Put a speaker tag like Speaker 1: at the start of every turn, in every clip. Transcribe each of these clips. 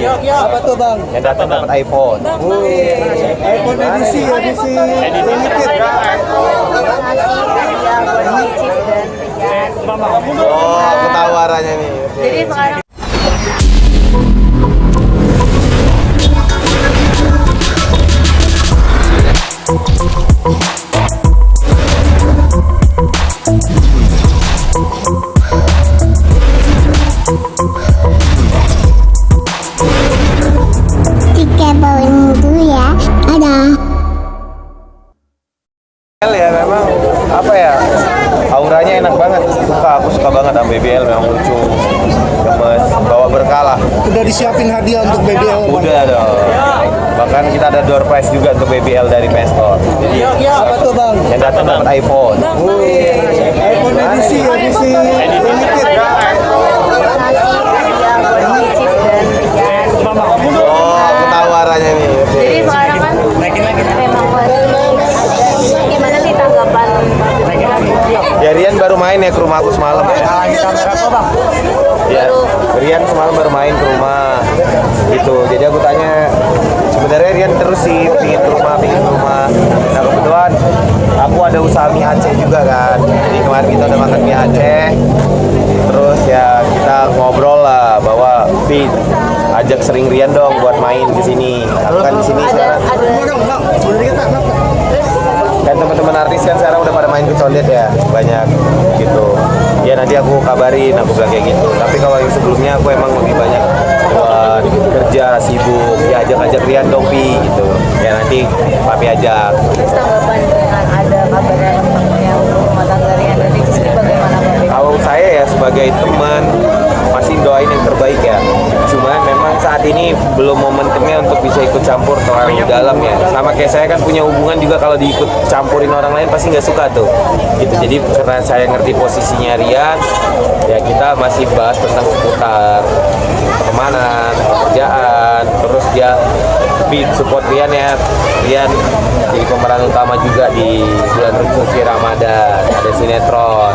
Speaker 1: Apa tuh bang?
Speaker 2: Yang datang dapat iPhone.
Speaker 1: iPhone edisi limited.
Speaker 2: Oh, aku tahu arahnya nih.
Speaker 3: Jadi sekarang
Speaker 2: Ya memang apa ya, auranya enak banget, aku suka banget sama BBL, memang lucu, gemes, bawa berkah lah.
Speaker 1: Udah disiapin hadiah untuk BBL.
Speaker 2: Udah dong, bahkan kita ada door prize juga untuk BBL dari Pestor. Jadi
Speaker 1: Apa tuh bang?
Speaker 2: yang datang dapat iPhone.
Speaker 1: iPhone edisi limited.
Speaker 2: Oh, aku tahu arahnya nih.
Speaker 3: Jadi sekarang kan memang gimana sih tanggapan?
Speaker 2: Ya Rian baru main ya ke rumah aku semalam ya. Ya, Rian semalam baru main ke rumah gitu. Jadi aku tanya, sebenarnya Rian terus sih pingin ke rumah. Nah kebetulan aku ada usaha mie Aceh juga kan. Jadi kemarin kita udah makan mie Aceh. Terus ya kita ngobrol lah bahwa Pi ajak sering Rian dong buat main ke sini. Aku kan di sini sekarang. Dan teman-teman artis kan sekarang udah pada main ke Condet ya, banyak gitu. Ya nanti aku kabarin, aku bilang kayak gitu. Tapi kalau yang sebelumnya aku emang lebih banyak buat kerja, sibuk. Ya ajak-ajak Rian dong Pi gitu. Ya nanti Papi ajak.
Speaker 3: Terus tanggapan dengan ada kabarnya tentangnya rumah tangga Rian dan Ricis ini bagaimana Pak?
Speaker 2: Kalau saya ya sebagai teman pasti doain yang terbaik ya. Cuman memang saat ini belum momentumnya untuk bisa ikut campur terlalu dalam ya. Sama kayak saya kan punya hubungan juga, kalau diikut campurin orang lain pasti nggak suka tuh. Gitu. Jadi karena saya ngerti posisinya Rian, ya kita masih bahas tentang seputar pertemanan, pekerjaan, terus dia support Rian ya. Rian jadi pemeran utama juga di bulan suci Ramadan, ada sinetron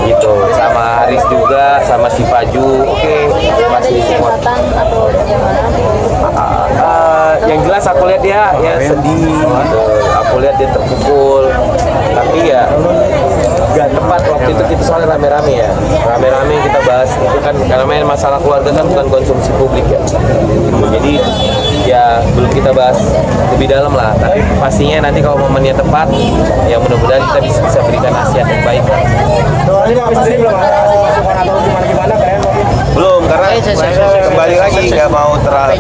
Speaker 2: gitu. Sama Haris juga, sama si Faju. Oke, pasti semua.
Speaker 3: Atau bagaimana?
Speaker 2: Yang jelas aku lihat dia ya sedih gitu. Aku lihat dia terpukul. Tapi ya gak tepat waktu itu kita soalnya rame-rame ya. Rame-rame kita bahas itu kan karena main masalah keluarga kan bukan konsumsi publik ya. Jadi ya belum kita bahas lebih dalam lah. Tapi pastinya nanti kalau momennya tepat, ya mudah-mudahan kita bisa berikan nasihat yang baik lah.
Speaker 1: Doanya apa sih belum ada masukan atau gimana kalian mungkin?
Speaker 2: Belum, karena kembali lagi nggak mau terlalu.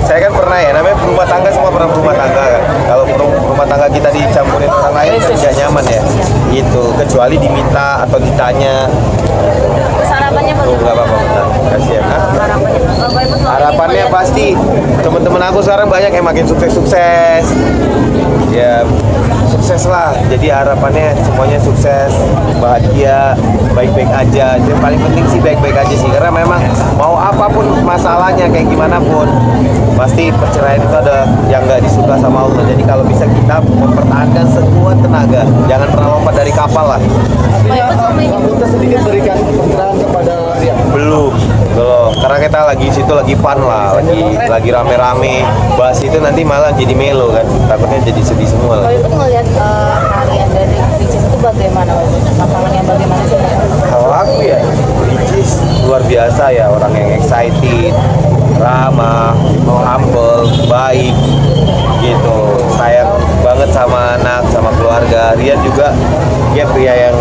Speaker 2: Saya kan pernah ya, namanya rumah tangga, semua pernah rumah tangga kan. Kalau rumah tangga kita dicampurin orang lain kan nggak nyaman ya. Gitu, kecuali diminta atau ditanya.
Speaker 3: Terus harapannya
Speaker 2: Nggak
Speaker 3: bagaimana?
Speaker 2: apa-apa, bentar. Kasihan. Hah? Harapannya
Speaker 3: Harapannya
Speaker 2: pasti teman-teman aku sekarang banyak yang makin sukses. Ya sukses lah. Jadi harapannya semuanya sukses, bahagia, baik-baik aja. Yang paling penting sih baik-baik aja sih. Karena memang mau apapun masalahnya kayak gimana pun, pasti perceraian itu ada yang nggak disuka sama Allah. Jadi kalau bisa kita mempertahankan sekuat tenaga, jangan pernah lompat dari kapal lah.
Speaker 1: Kita sedikit berikan pencerahan kepada Rian.
Speaker 2: Belum. Karena kita lagi situ lagi fun lah, lagi rame-rame. Bahas itu nanti malah jadi melo kan. Takutnya jadi sedih semua lah.
Speaker 3: Kalau itu ngelihat Rian dan Ricis itu bagaimana? Pasangannya bagaimana sih?
Speaker 2: Kalau aku ya, Ricis luar biasa ya, orang yang excited, ramah, humble, baik gitu. Sayang banget sama anak, sama keluarga. Rian juga dia pria yang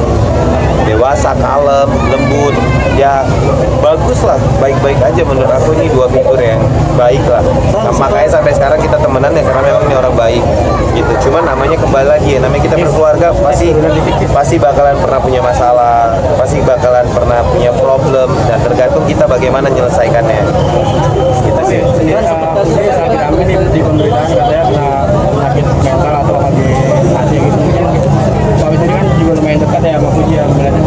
Speaker 2: dewasa, kalem, lembut, ya bagus lah, baik-baik aja menurut aku. Ini dua figur yang baik lah. Nah, makanya sampai sekarang kita temenan ya karena memang ini orang baik gitu. Cuman namanya kembali lagi ya, namanya kita berkeluarga pasti bakalan pernah punya masalah, pasti bakalan pernah punya problem, dan tergantung kita bagaimana menyelesaikannya gitu sih.
Speaker 1: Sakit kami di pemberitaan katanya penyakit mental atau lagi hati gitu. Suami sendiri kan juga lumayan dekat ya sama Puji ya, melihatnya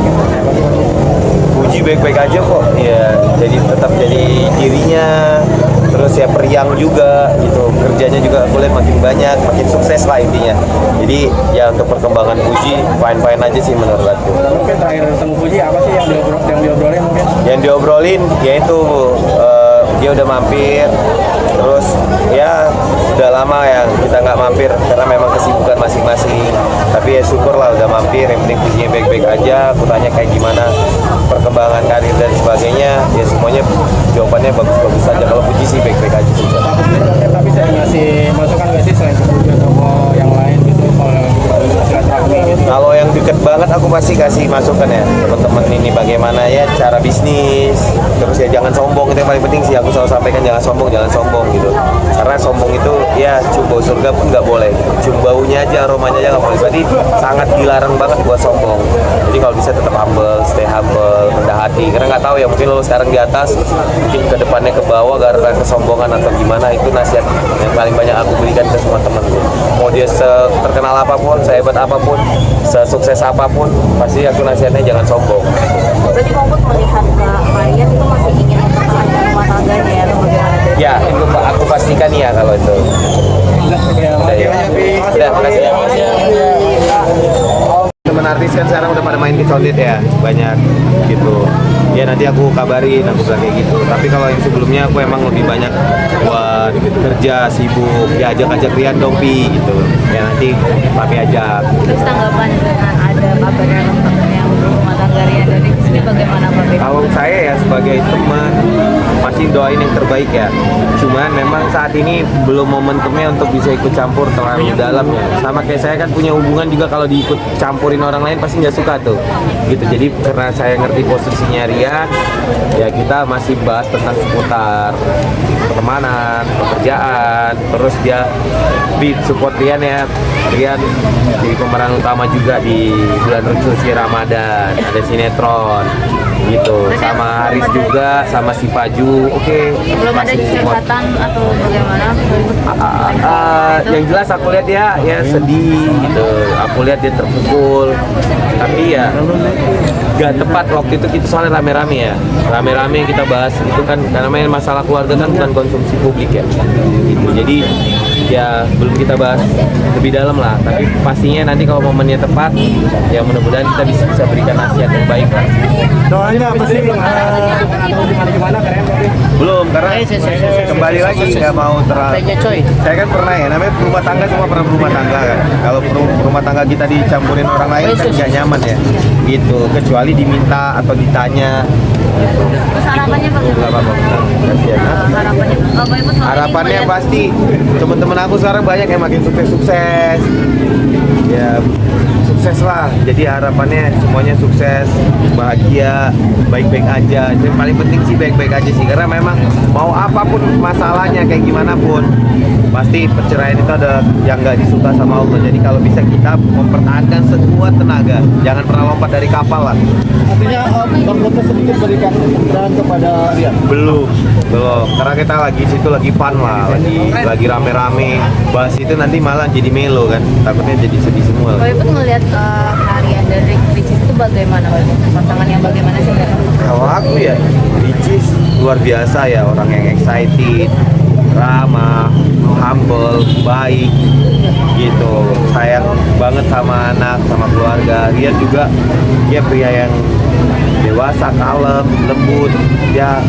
Speaker 2: Puji baik-baik aja kok ya, jadi tetap jadi dirinya, terus ya periang juga gitu, kerjanya juga aku lihat makin banyak, makin sukses lah intinya. Jadi ya untuk perkembangan Puji fine-fine aja sih menurut aku.
Speaker 1: Mungkin terakhir ketemu Puji apa sih yang diobrolin mungkin?
Speaker 2: Yang diobrolin yaitu dia udah mampir. Terus ya udah lama ya kita nggak mampir karena memang kesibukan masing-masing. Tapi ya syukur lah udah mampir, yang penting Pujinya baik-baik aja. Aku tanya kayak gimana perkembangan karir dan sebagainya, ya semuanya jawabannya bagus-bagus aja. Kalau Puji sih baik-baik aja sih.
Speaker 1: Tapi saya ngasih masukan nggak sih selain Puji atau yang lain gitu kalau silaturahmi gitu?
Speaker 2: Kalau yang deket banget aku pasti kasih masukan ya, teman-teman ini bagaimana ya cara bisnis. Terus ya jangan sombong, itu yang paling penting sih aku selalu sampaikan, jangan sombong gitu. Karena sombong itu ya cium bau surga pun nggak boleh. Cium baunya aja, aromanya aja nggak boleh. Berarti sangat dilarang banget buat sombong. Jadi kalau bisa tetap humble, stay humble, rendah hati. Karena nggak tahu ya, mungkin lo sekarang di atas, mungkin ke depannya ke bawah gara-gara kesombongan atau gimana. Itu nasihat yang paling banyak aku berikan ke semua temanku. Mau dia terkenal apapun, sehebat apapun, sesukses apapun, pasti aku nasihatnya jangan sombong.
Speaker 3: Berarti kamu melihat kalian itu masih ingin mempertahankan rumah tangganya ya, atau bagaimana?
Speaker 2: Ya, itu aku pastikan ya kalau itu. Udah ya. Udah, makasih ya. Teman artis kan sekarang udah pada main ke Condet ya, banyak gitu. Ya nanti aku kabarin, aku bilang kayak gitu. Tapi kalau yang sebelumnya aku emang lebih banyak buat kerja, sibuk. Ya ajak-ajak Rian dong, Pi, gitu. Ya nanti Papi ajak.
Speaker 3: Terus tanggapan dengan ada kabar yang temennya untuk rumah tangga Rian dan Ricis ini bagaimana Pak?
Speaker 2: Kalau saya ya sebagai teman masih doain yang terbaik ya. Cuman memang saat ini belum momentumnya untuk bisa ikut campur terlalu dalamnya. Sama kayak saya kan punya hubungan juga, kalau diikut campurin orang lain pasti nggak suka tuh. Gitu. Jadi karena saya ngerti posisinya Rian, ya kita masih bahas tentang seputar pertemanan, pekerjaan. Terus dia support Rian ya. Rian jadi pemeran utama juga di bulan suci Ramadan, ada sinetron gitu, sama Haris juga, sama si Paju. Oke,
Speaker 3: Belum ada kesempatan atau bagaimana?
Speaker 2: yang jelas aku lihat ya sedih gitu, aku lihat dia terpukul, tapi ya gak tepat waktu itu kita soalnya rame-rame kita bahas itu kan, karena masalah keluarga kan bukan konsumsi publik ya gitu. Jadi ya belum kita bahas lebih dalam lah, tapi pastinya nanti kalau momennya tepat ya mudah-mudahan kita bisa berikan nasihat yang baik lah.
Speaker 1: Doanya apa sih? Atau gimana keren?
Speaker 2: Belum, karena kembali lagi nggak mau terlalu. Saya kan pernah ya, namanya rumah tangga, semua pernah berumah tangga kan. Kalau rumah tangga kita dicampurin orang lain kan nggak nyaman ya, gitu. Kecuali diminta atau ditanya. Gitu.
Speaker 3: Terus harapannya bagaimana?
Speaker 2: Harapannya pasti teman-teman aku sekarang banyak yang makin sukses. Ya sukses lah. Jadi harapannya semuanya sukses, bahagia, baik-baik aja. Yang paling penting sih baik-baik aja sih. Karena memang mau apapun masalahnya kayak gimana pun, pasti perceraian itu ada yang nggak disuka sama Allah. Jadi kalau bisa kita mempertahankan sekuat tenaga, jangan pernah lompat dari kapal lah.
Speaker 1: Artinya Bang Lotte sedikit berikan pencerahan kepada Rian.
Speaker 2: Belum. Karena kita lagi fun lah, lagi rame-rame. Bahas itu nanti malah jadi melo kan. Takutnya jadi sedih semua.
Speaker 3: Pak Iput ngelihat Rian dan Ricis itu bagaimana? Pasangan yang bagaimana sih?
Speaker 2: Kalau aku ya, Ricis luar biasa ya, orang yang excited, ramah, humble, baik gitu, sayang banget sama anak, sama keluarga. Rian juga dia pria yang dewasa, kalem, lembut, ya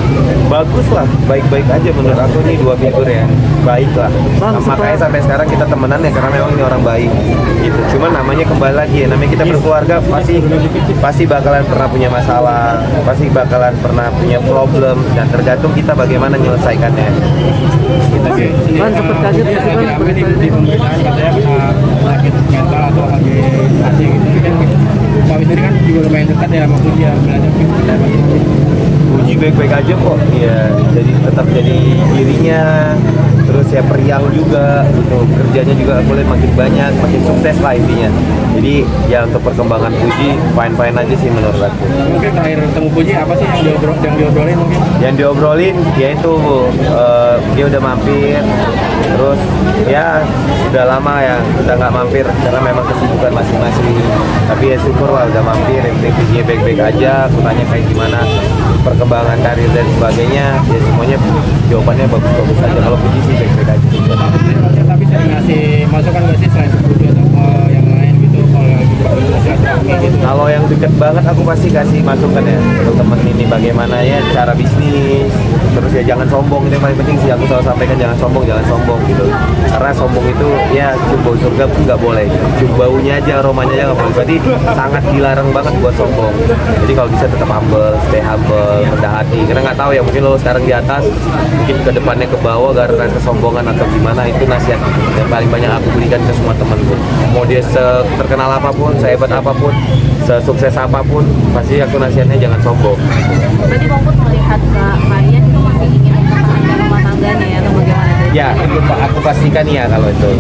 Speaker 2: bagus lah, baik-baik aja menurut aku. Nih dua figur yang baik lah. Makanya sampai sekarang kita temenan ya, karena memang ini orang baik gitu. Cuman namanya kembali lagi ya, namanya kita berkeluarga, pasti bakalan pernah punya masalah, pasti bakalan pernah punya problem, dan tergantung kita bagaimana menyelesaikannya.
Speaker 1: Man, sempat kaget ya sih Bang, di pemberitaan katanya sakit mental atau lagi AC gitu kan. Pak sendiri kan juga lumayan dekat ya sama Puji ya, belajar
Speaker 2: Puji baik-baik aja kok, ya jadi tetap jadi dirinya, terus ya periang juga gitu, kerjanya juga aku lihat makin banyak, makin sukses lah intinya. Jadi ya untuk perkembangan Puji fine-fine aja sih menurut aku.
Speaker 1: Mungkin terakhir ketemu Puji apa sih yang diobrolin mungkin?
Speaker 2: Yang diobrolin ya itu dia udah mampir, terus ya udah lama ya udah nggak mampir karena memang kesibukan masing-masing. Tapi ya syukur lah udah mampir, yang penting Pujinya baik-baik aja. Aku tanya kayak gimana perkembangan karir dan sebagainya, ya semuanya jawabannya bagus-bagus aja. Kalau Puji sih baik-baik aja.
Speaker 1: Tapi saya ngasih masukan nggak sih selain Puji atau yang lain gitu kalau silaturahmi gitu.
Speaker 2: Kalau yang deket banget aku pasti kasih masukan ya teman-teman ini bagaimana ya cara bisnis, terus ya jangan sombong, itu yang paling penting sih aku selalu sampaikan, jangan sombong gitu, karena sombong itu ya cium bau surga pun nggak boleh, cium baunya aja, aromanya aja nggak boleh, berarti sangat dilarang banget buat sombong. Jadi kalau bisa tetap humble, stay humble, rendah hati, karena nggak tahu ya mungkin lo sekarang di atas, mungkin ke depannya ke bawah karena kesombongan atau gimana. Itu nasihat yang paling banyak aku berikan ke semua temanku, mau dia terkenal apapun, sehebat apapun, sesukses apapun, pasti aku nasihatnya jangan sombong.
Speaker 3: Berarti Bang Put melihat kalian itu masih ingin mempertahankan rumah tangganya atau bagaimana?
Speaker 2: Ya, itu aku pastikan ya kalau itu.